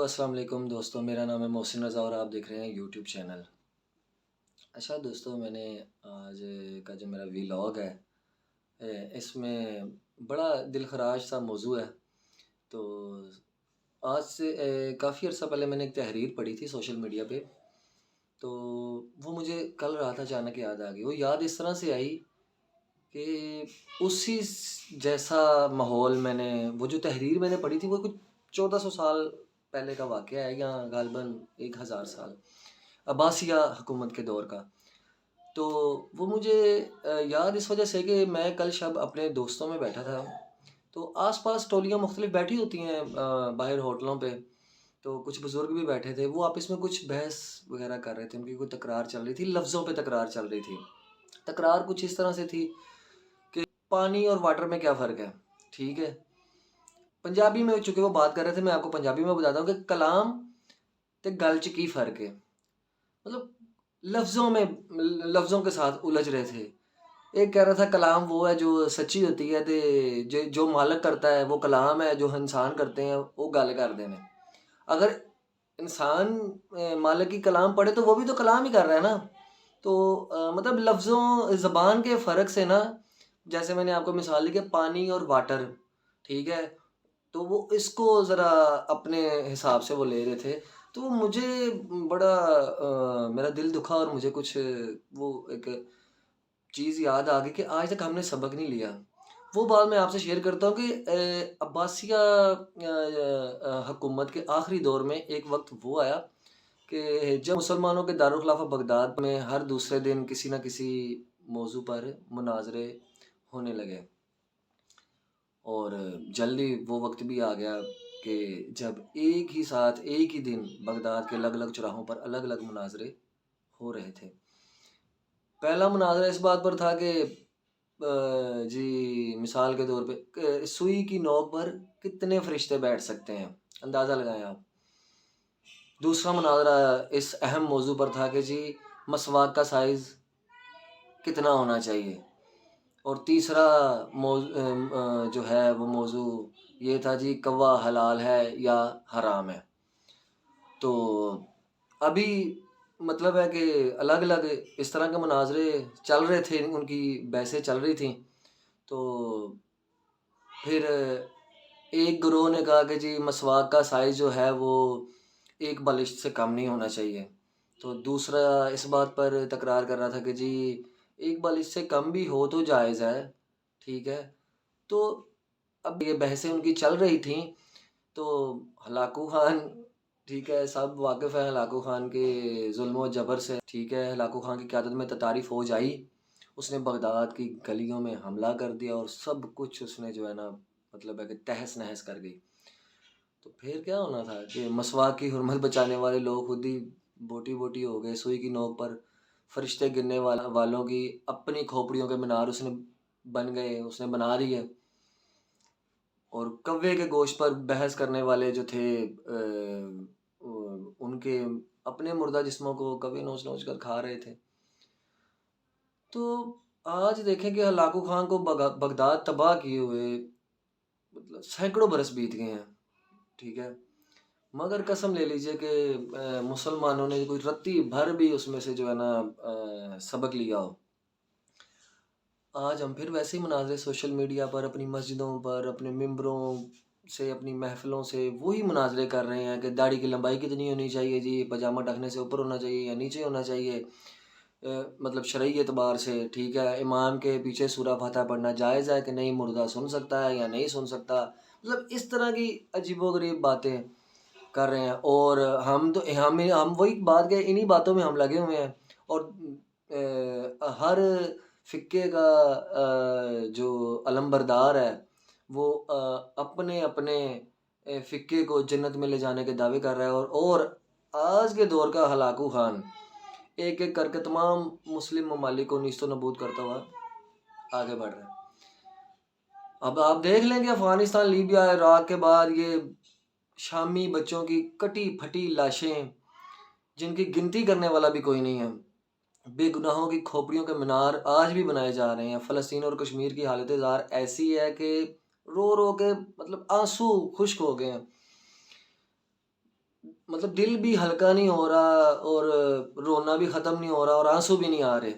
السلام علیکم دوستوں، میرا نام ہے محسن رضا اور آپ دیکھ رہے ہیں یوٹیوب چینل۔ اچھا دوستوں، میں نے آج کا جو میرا ویلاگ ہے اس میں بڑا دل خراش سا موضوع ہے۔ تو آج سے کافی عرصہ پہلے میں نے ایک تحریر پڑھی تھی سوشل میڈیا پہ، تو وہ مجھے کل رات اچانک یاد آ گئی۔ وہ یاد اس طرح سے آئی کہ اسی جیسا ماحول وہ جو تحریر میں نے پڑھی تھی وہ کچھ 1400 سال پہلے کا واقعہ ہے، یا غالباً 1000 سال عباسیہ حکومت کے دور کا۔ تو وہ مجھے یاد اس وجہ سے کہ میں کل شب اپنے دوستوں میں بیٹھا تھا، تو آس پاس ٹولیاں مختلف بیٹھی ہوتی ہیں باہر ہوٹلوں پہ، تو کچھ بزرگ بھی بیٹھے تھے۔ وہ آپس میں کچھ بحث وغیرہ کر رہے تھے، ان کی کوئی تکرار چل رہی تھی، لفظوں پہ تکرار چل رہی تھی۔ تکرار کچھ اس طرح سے تھی کہ پانی اور واٹر میں کیا فرق ہے، ٹھیک ہے۔ پنجابی میں چونکہ وہ بات کر رہے تھے، میں آپ کو پنجابی میں بتاتا ہوں کہ کلام تے گل چ کی فرق ہے۔ مطلب لفظوں کے ساتھ الجھ رہے تھے۔ ایک کہہ رہا تھا کلام وہ ہے جو سچی ہوتی ہے، تے جو مالک کرتا ہے وہ کلام ہے، جو انسان کرتے ہیں وہ گل کر دینے۔ اگر انسان مالک کی کلام پڑھے تو وہ بھی تو کلام ہی کر رہا ہے نا۔ تو مطلب لفظوں زبان کے فرق سے نا، جیسے میں نے آپ کو مثال دی کہ پانی اور واٹر، ٹھیک ہے، تو وہ اس کو ذرا اپنے حساب سے وہ لے رہے تھے۔ تو مجھے بڑا میرا دل دکھا، اور مجھے کچھ وہ ایک چیز یاد آ گئی کہ آج تک ہم نے سبق نہیں لیا۔ وہ بات میں آپ سے شیئر کرتا ہوں کہ عباسیہ حکومت کے آخری دور میں ایک وقت وہ آیا کہ جب مسلمانوں کے دارالخلافہ بغداد میں ہر دوسرے دن کسی نہ کسی موضوع پر مناظرے ہونے لگے، اور جلدی وہ وقت بھی آ گیا کہ جب ایک ہی ساتھ ایک ہی دن بغداد کے الگ الگ چوراہوں پر الگ الگ مناظرے ہو رہے تھے۔ پہلا مناظرہ اس بات پر تھا کہ جی مثال کے طور پہ سوئی کی نوک پر کتنے فرشتے بیٹھ سکتے ہیں، اندازہ لگائیں آپ۔ دوسرا مناظرہ اس اہم موضوع پر تھا کہ جی مسواک کا سائز کتنا ہونا چاہیے، اور تیسرا جو ہے وہ موضوع یہ تھا جی کوا حلال ہے یا حرام ہے۔ تو ابھی مطلب ہے کہ الگ الگ اس طرح کے مناظرے چل رہے تھے، ان کی بحثیں چل رہی تھیں۔ تو پھر ایک گروہ نے کہا کہ جی مسواک کا سائز جو ہے وہ ایک بالشت سے کم نہیں ہونا چاہیے، تو دوسرا اس بات پر تکرار کر رہا تھا کہ جی ایک بالشت سے کم بھی ہو تو جائز ہے، ٹھیک ہے۔ تو اب یہ بحثیں ان کی چل رہی تھیں، تو ہلاکو خان، ٹھیک ہے، سب واقف ہیں ہلاکو خان کے ظلم و جبر سے، ٹھیک ہے۔ ہلاکو خان کی قیادت میں تتاری فوج آئی، اس نے بغداد کی گلیوں میں حملہ کر دیا، اور سب کچھ اس نے جو ہے نا مطلب ہے کہ تہس نہس کر گئی۔ تو پھر کیا ہونا تھا کہ مسواک کی حرمت بچانے والے لوگ خود ہی بوٹی بوٹی ہو گئے۔ سوئی کی نوک پر فرشتے گرنے والوں کی اپنی کھوپڑیوں کے مینار اس نے بن گئے، اس نے بنا دیے، اور کوے کے گوشت پر بحث کرنے والے جو تھے ان کے اپنے مردہ جسموں کو کوے نوچ نوچ کر کھا رہے تھے۔ تو آج دیکھیں کہ ہلاکو خان کو بغداد تباہ کیے ہوئے مطلب سینکڑوں برس بیت گئے ہیں، ٹھیک ہے، مگر قسم لے لیجئے کہ مسلمانوں نے کوئی رتی بھر بھی اس میں سے جو ہے نا سبق لیا ہو۔ آج ہم پھر ویسے ہی مناظرے سوشل میڈیا پر، اپنی مسجدوں پر، اپنے ممبروں سے، اپنی محفلوں سے وہی مناظرے کر رہے ہیں کہ داڑھی کی لمبائی کتنی ہونی چاہیے جی، پاجامہ ٹخنے سے اوپر ہونا چاہیے یا نیچے ہونا چاہیے، مطلب شرعی اعتبار سے، ٹھیک ہے، امام کے پیچھے سورہ فاتحہ پڑھنا جائز ہے کہ نہیں، مردہ سن سکتا ہے یا نہیں سن سکتا، مطلب اس طرح کی عجیب و غریب باتیں کر رہے ہیں۔ اور ہم وہی بات کہ انہی باتوں میں ہم لگے ہوئے ہیں، اور ہر فقے کا جو علم بردار ہے وہ اپنے اپنے فقے کو جنت میں لے جانے کے دعوے کر رہا ہے، اور آج کے دور کا ہلاکو خان ایک ایک کر کے تمام مسلم ممالک کو نیست و نابود کرتا ہوا آگے بڑھ رہا ہے۔ اب آپ دیکھ لیں کہ افغانستان، لیبیا، عراق کے بعد یہ شامی بچوں کی کٹی پھٹی لاشیں جن کی گنتی کرنے والا بھی کوئی نہیں ہے، بے گناہوں کی کھوپڑیوں کے مینار آج بھی بنائے جا رہے ہیں۔ فلسطین اور کشمیر کی حالت زار ایسی ہے کہ رو رو کے مطلب آنسو خشک ہو گئے ہیں۔ مطلب دل بھی ہلکا نہیں ہو رہا اور رونا بھی ختم نہیں ہو رہا اور آنسو بھی نہیں آ رہے.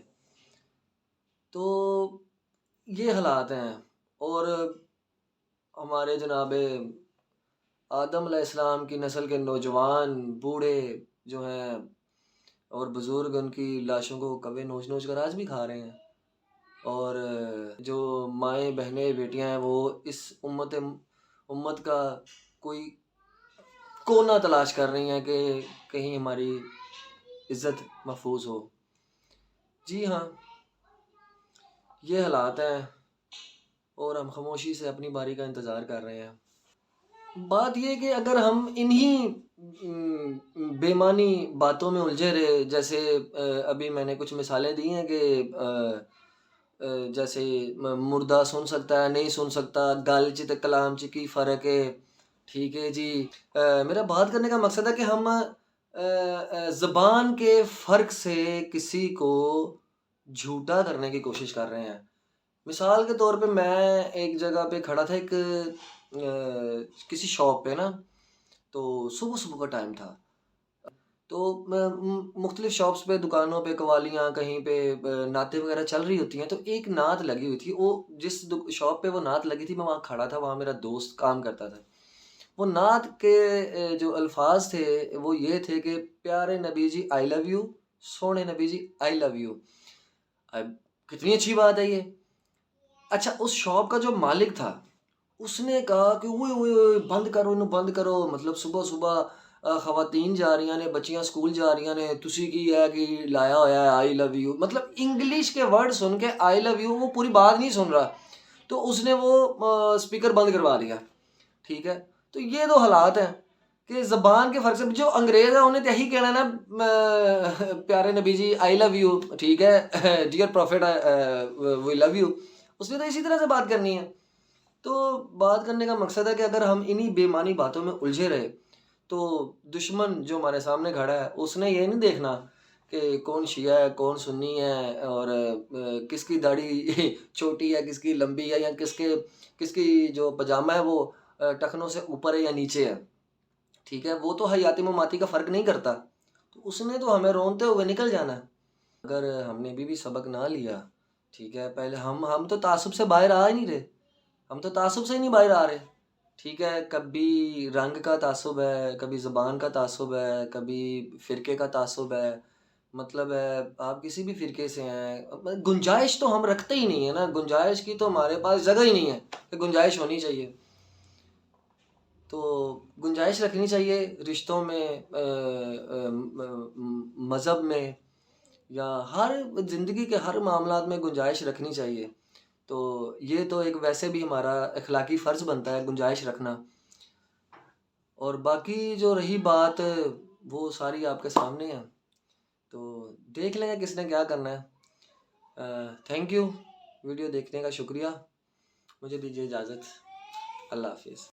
تو یہ حالات ہیں. اور ہمارے جناب آدم علیہ السلام کی نسل کے نوجوان بوڑھے جو ہیں اور بزرگ ان کی لاشوں کو کبے نوچ نوچ کر آج بھی کھا رہے ہیں. اور جو مائیں بہنیں بیٹیاں ہیں وہ اس امت کا کوئی کونا تلاش کر رہی ہیں کہ کہیں ہماری عزت محفوظ ہو. جی ہاں، یہ حالات ہیں اور ہم خاموشی سے اپنی باری کا انتظار کر رہے ہیں. بات یہ کہ اگر ہم انہی بے معنی باتوں میں الجھے رہے، جیسے ابھی میں نے کچھ مثالیں دی ہیں کہ جیسے مردہ سن سکتا ہے نہیں سن سکتا، گل چ کلام چ کی فرق ہے. ٹھیک ہے جی. میرا بات کرنے کا مقصد ہے کہ ہم زبان کے فرق سے کسی کو جھوٹا کرنے کی کوشش کر رہے ہیں. مثال کے طور پہ میں ایک جگہ پہ کھڑا تھا، ایک کسی شاپ پہ نا، تو صبح کا ٹائم تھا. تو مختلف شاپس پہ، دکانوں پہ، قوالیاں کہیں پہ نعتیں وغیرہ چل رہی ہوتی ہیں. تو ایک نعت لگی ہوئی تھی، وہ جس شاپ پہ وہ نعت لگی تھی میں وہاں کھڑا تھا، وہاں میرا دوست کام کرتا تھا. وہ نعت کے جو الفاظ تھے وہ یہ تھے کہ پیارے نبی جی آئی لو یو، سونے نبی جی آئی لو یو. کتنی اچھی بات ہے یہ. اچھا، اس شاپ کا جو مالک تھا اس نے کہا کہ اوئے بند کرو انہوں، بند کرو. مطلب صبح خواتین جا رہی ہیں، بچیاں سکول جا رہی ہیں، تسی کی ہے کہ لایا ہوا ہے آئی لو یو. مطلب انگلش کے ورڈ سن کے آئی لو یو، وہ پوری بات نہیں سن رہا. تو اس نے وہ اسپیکر بند کروا دیا. ٹھیک ہے. تو یہ دو حالات ہیں کہ زبان کے فرق سے جو انگریز ہیں انہیں تو یہی کہنا ہے نا پیارے نبی جی آئی لو یو. ٹھیک ہے، dear prophet we love you. اس نے تو اسی طرح سے بات کرنی ہے. تو بات کرنے کا مقصد ہے کہ اگر ہم انہی بے معنی باتوں میں الجھے رہے تو دشمن جو ہمارے سامنے کھڑا ہے اس نے یہ نہیں دیکھنا کہ کون شیعہ ہے کون سنی ہے اور کس کی داڑھی چھوٹی ہے کس کی لمبی ہے، یا کس کی جو پاجامہ ہے وہ ٹخنوں سے اوپر ہے یا نیچے ہے. ٹھیک ہے، وہ تو حیاتی مماتی کا فرق نہیں کرتا. تو اس نے تو ہمیں رونتے ہوئے نکل جانا ہے. اگر ہم نے بھی سبق نہ لیا، ٹھیک ہے، پہلے ہم تو تعصب سے باہر آ ہی نہیں رہے. ہم تو تعصب سے ہی نہیں باہر آ رہے. ٹھیک ہے، کبھی رنگ کا تعصب ہے، کبھی زبان کا تعصب ہے، کبھی فرقے کا تعصب ہے. مطلب ہے آپ کسی بھی فرقے سے ہیں، گنجائش تو ہم رکھتے ہی نہیں ہے نا. گنجائش کی تو ہمارے پاس جگہ ہی نہیں ہے کہ گنجائش ہونی چاہیے. تو گنجائش رکھنی چاہیے رشتوں میں، مذہب میں، یا ہر زندگی کے ہر معاملات میں گنجائش رکھنی چاہیے. تو یہ تو ایک ویسے بھی ہمارا اخلاقی فرض بنتا ہے گنجائش رکھنا. اور باقی جو رہی بات وہ ساری آپ کے سامنے ہے، تو دیکھ لیں کس نے کیا کرنا ہے. تھینک یو، ویڈیو دیکھنے کا شکریہ. مجھے دیجیے اجازت. اللہ حافظ.